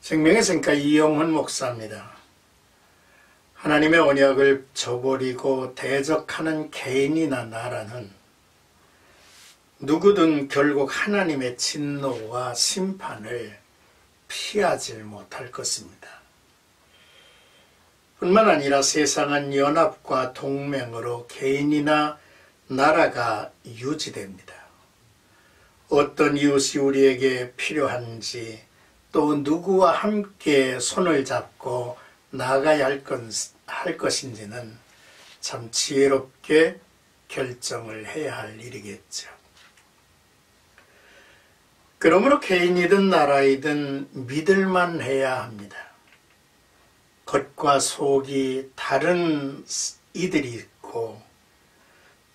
생명의 샘가 이용훈 목사입니다. 하나님의 언약을 저버리고 대적하는 개인이나 나라는 누구든 결국 하나님의 진노와 심판을 피하지 못할 것입니다. 뿐만 아니라 세상은 연합과 동맹으로 개인이나 나라가 유지됩니다. 어떤 이웃이 우리에게 필요한지, 또 누구와 함께 손을 잡고 나아가야 할 것인지는 참 지혜롭게 결정을 해야 할 일이겠죠. 그러므로 개인이든 나라이든 믿을만 해야 합니다. 겉과 속이 다른 이들이 있고,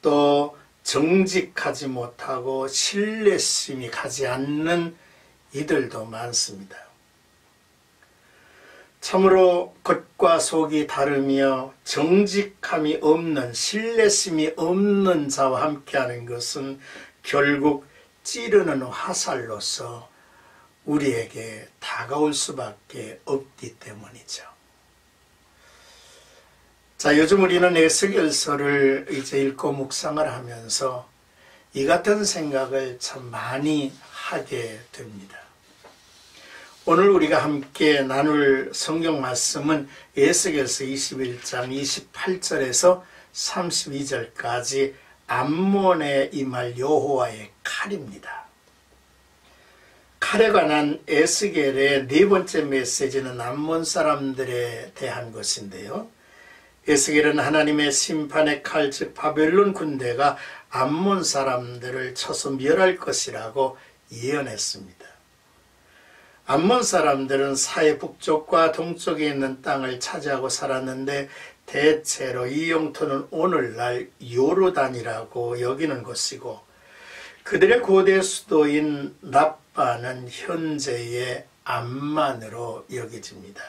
또 정직하지 못하고 신뢰심이 가지 않는 이들도 많습니다. 참으로 겉과 속이 다르며 정직함이 없는, 신뢰심이 없는 자와 함께하는 것은 결국 찌르는 화살로서 우리에게 다가올 수밖에 없기 때문이죠. 자, 요즘 우리는 에스겔서를 이제 읽고 묵상을 하면서 이 같은 생각을 참 많이 하게 됩니다. 오늘 우리가 함께 나눌 성경 말씀은 에스겔서 21장 28절에서 32절까지 암몬에 임할 여호와의 칼입니다. 칼에 관한 에스겔의 네 번째 메시지는 암몬 사람들에 대한 것인데요. 에스겔은 하나님의 심판의 칼, 즉 바벨론 군대가 암몬 사람들을 쳐서 멸할 것이라고 예언했습니다. 암몬 사람들은 사해 북쪽과 동쪽에 있는 땅을 차지하고 살았는데 대체로 이 영토는 오늘날 요르단이라고 여기는 곳이고, 그들의 고대 수도인 랍바는 현재의 암만으로 여겨집니다.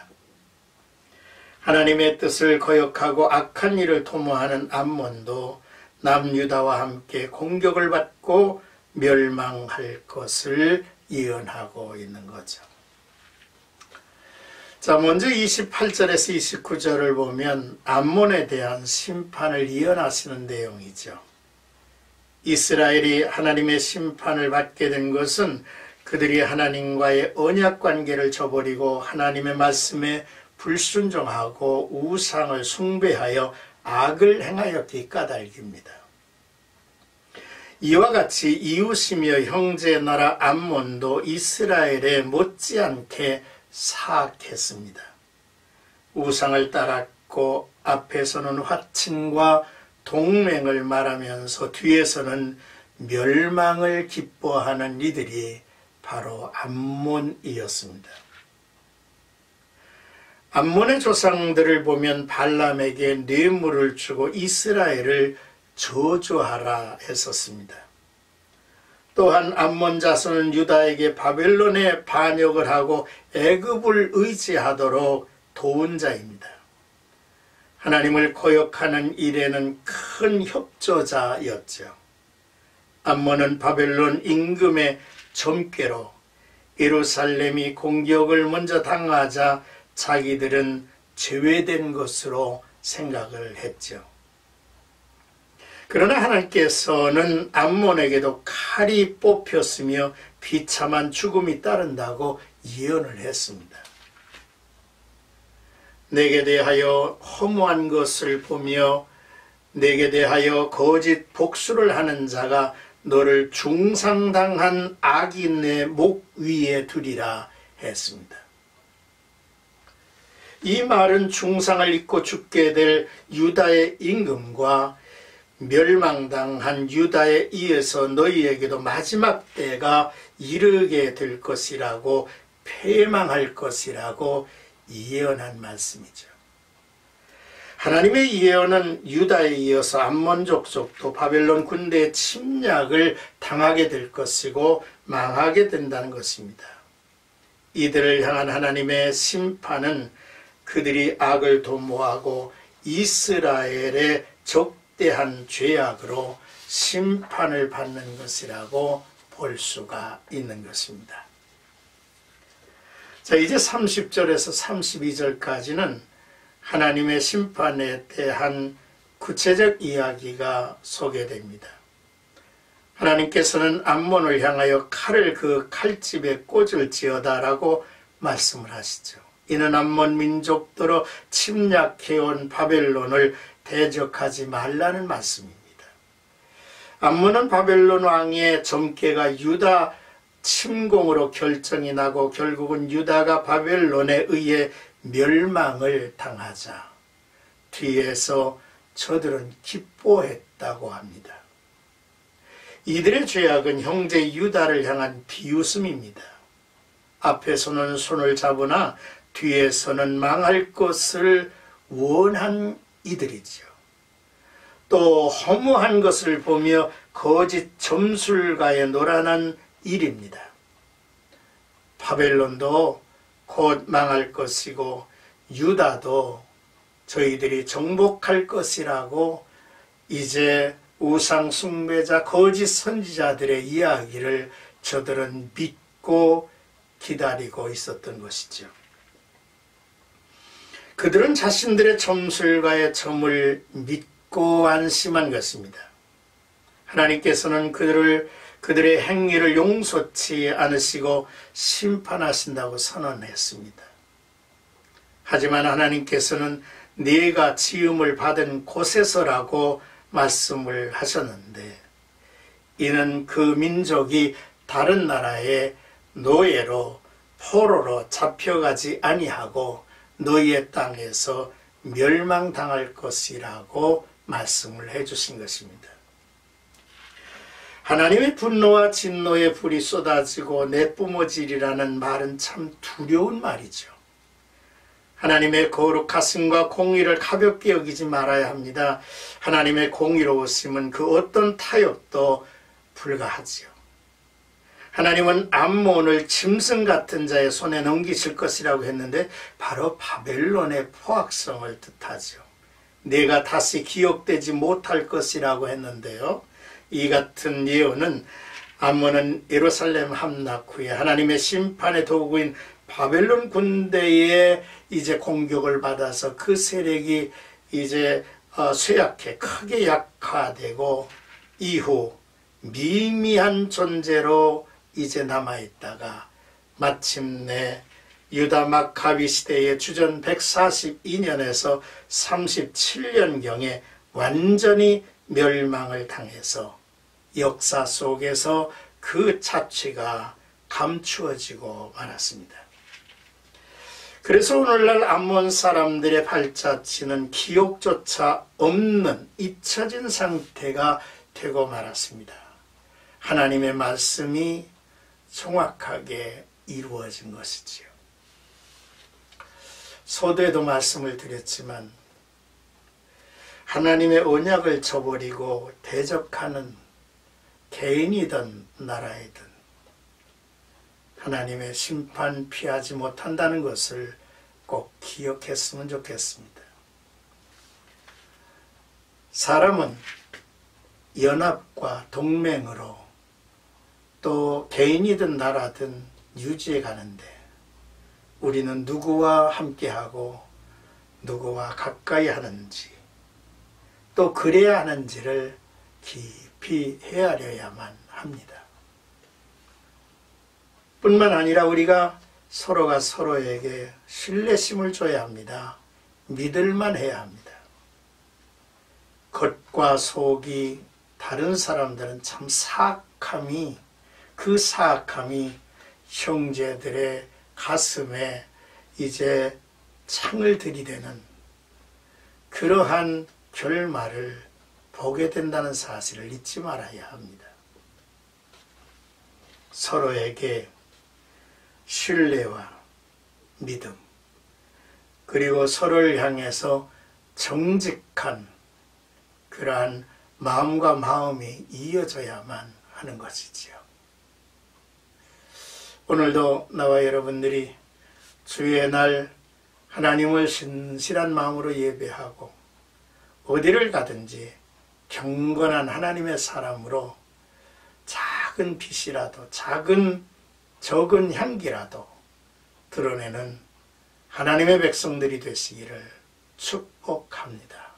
하나님의 뜻을 거역하고 악한 일을 도모하는 암몬도 남유다와 함께 공격을 받고 멸망할 것을 예언하고 있는 거죠. 자, 먼저 28절에서 29절을 보면 암몬에 대한 심판을 예언하시는 내용이죠. 이스라엘이 하나님의 심판을 받게 된 것은 그들이 하나님과의 언약 관계를 저버리고 하나님의 말씀에 불순종하고 우상을 숭배하여 악을 행하였기 까닭입니다. 이와 같이 이웃이며 형제 나라 암몬도 이스라엘에 못지않게 사악했습니다. 우상을 따랐고 앞에서는 화친과 동맹을 말하면서 뒤에서는 멸망을 기뻐하는 이들이 바로 암몬이었습니다. 암몬의 조상들을 보면 발람에게 뇌물을 주고 이스라엘을 저주하라 했었습니다. 또한 암몬 자손은 유다에게 바벨론에 반역을 하고 애굽을 의지하도록 도운 자입니다. 하나님을 거역하는 일에는 큰 협조자였죠. 암몬은 바벨론 임금의 점괘로 예루살렘이 공격을 먼저 당하자 자기들은 제외된 것으로 생각을 했죠. 그러나 하나님께서는 암몬에게도 칼이 뽑혔으며 비참한 죽음이 따른다고 예언을 했습니다. 내게 대하여 허무한 것을 보며 내게 대하여 거짓 복수를 하는 자가 너를 중상당한 악인의 목 위에 두리라 했습니다. 이 말은 중상을 입고 죽게 될 유다의 임금과 멸망당한 유다에 의해서 너희에게도 마지막 때가 이르게 될 것이라고, 패망할 것이라고 예언한 말씀이죠. 하나님의 예언은 유다에 이어서 암몬 족속도 바벨론 군대의 침략을 당하게 될 것이고 망하게 된다는 것입니다. 이들을 향한 하나님의 심판은 그들이 악을 도모하고 이스라엘의 적대한 죄악으로 심판을 받는 것이라고 볼 수가 있는 것입니다. 자, 이제 30절에서 32절까지는 하나님의 심판에 대한 구체적 이야기가 소개됩니다. 하나님께서는 암몬을 향하여 칼을 그 칼집에 꽂을지어다라고 말씀을 하시죠. 이는 암몬 민족들로 침략해온 바벨론을 대적하지 말라는 말씀입니다. 암몬은 바벨론 왕의 점괘가 유다 침공으로 결정이 나고 결국은 유다가 바벨론에 의해 멸망을 당하자 뒤에서 저들은 기뻐했다고 합니다. 이들의 죄악은 형제 유다를 향한 비웃음입니다. 앞에서는 손을 잡으나 뒤에서는 망할 것을 원한 이들이죠. 또 허무한 것을 보며 거짓 점술가에 노란한 일입니다. 바벨론도 곧 망할 것이고 유다도 저희들이 정복할 것이라고 이제 우상 숭배자 거짓 선지자들의 이야기를 저들은 믿고 기다리고 있었던 것이죠. 그들은 자신들의 점술가의 점을 믿고 안심한 것입니다. 하나님께서는 그들의 행위를 용서치 않으시고 심판하신다고 선언했습니다. 하지만 하나님께서는 네가 지음을 받은 곳에서라고 말씀을 하셨는데 이는 그 민족이 다른 나라의 노예로 포로로 잡혀가지 아니하고 너희의 땅에서 멸망당할 것이라고 말씀을 해주신 것입니다. 하나님의 분노와 진노의 불이 쏟아지고 내뿜어지리라는 말은 참 두려운 말이죠. 하나님의 거룩하심과 공의를 가볍게 여기지 말아야 합니다. 하나님의 공의로우심은 그 어떤 타협도 불가하지요. 하나님은 암몬을 짐승 같은 자의 손에 넘기실 것이라고 했는데 바로 바벨론의 포악성을 뜻하죠. 내가 다시 기억되지 못할 것이라고 했는데요. 이 같은 예언은 암몬은 예루살렘 함락 후에 하나님의 심판의 도구인 바벨론 군대에 이제 공격을 받아서 그 세력이 이제 쇠약해 크게 약화되고 이후 미미한 존재로 이제 남아있다가 마침내 유다 막가비 시대의 주전 142년에서 37년경에 완전히 멸망을 당해서 역사 속에서 그 자취가 감추어지고 말았습니다. 그래서 오늘날 암몬 사람들의 발자취는 기억조차 없는 잊혀진 상태가 되고 말았습니다. 하나님의 말씀이 정확하게 이루어진 것이지요. 서두에도 말씀을 드렸지만 하나님의 언약을 저버리고 대적하는 개인이든 나라이든 하나님의 심판 피하지 못한다는 것을 꼭 기억했으면 좋겠습니다. 사람은 연합과 동맹으로 또 개인이든 나라든 유지해 가는데 우리는 누구와 함께하고 누구와 가까이 하는지 또 그래야 하는지를 깊이 헤아려야만 합니다. 뿐만 아니라 우리가 서로가 서로에게 신뢰심을 줘야 합니다. 믿을만 해야 합니다. 겉과 속이 다른 사람들은 참 사악함이 그 사악함이 형제들의 가슴에 이제 창을 들이대는 그러한 결말을 보게 된다는 사실을 잊지 말아야 합니다. 서로에게 신뢰와 믿음 그리고 서로를 향해서 정직한 그러한 마음과 마음이 이어져야만 하는 것이지요. 오늘도 나와 여러분들이 주의 날 하나님을 신실한 마음으로 예배하고 어디를 가든지 경건한 하나님의 사람으로 작은 빛이라도 적은 향기라도 드러내는 하나님의 백성들이 되시기를 축복합니다.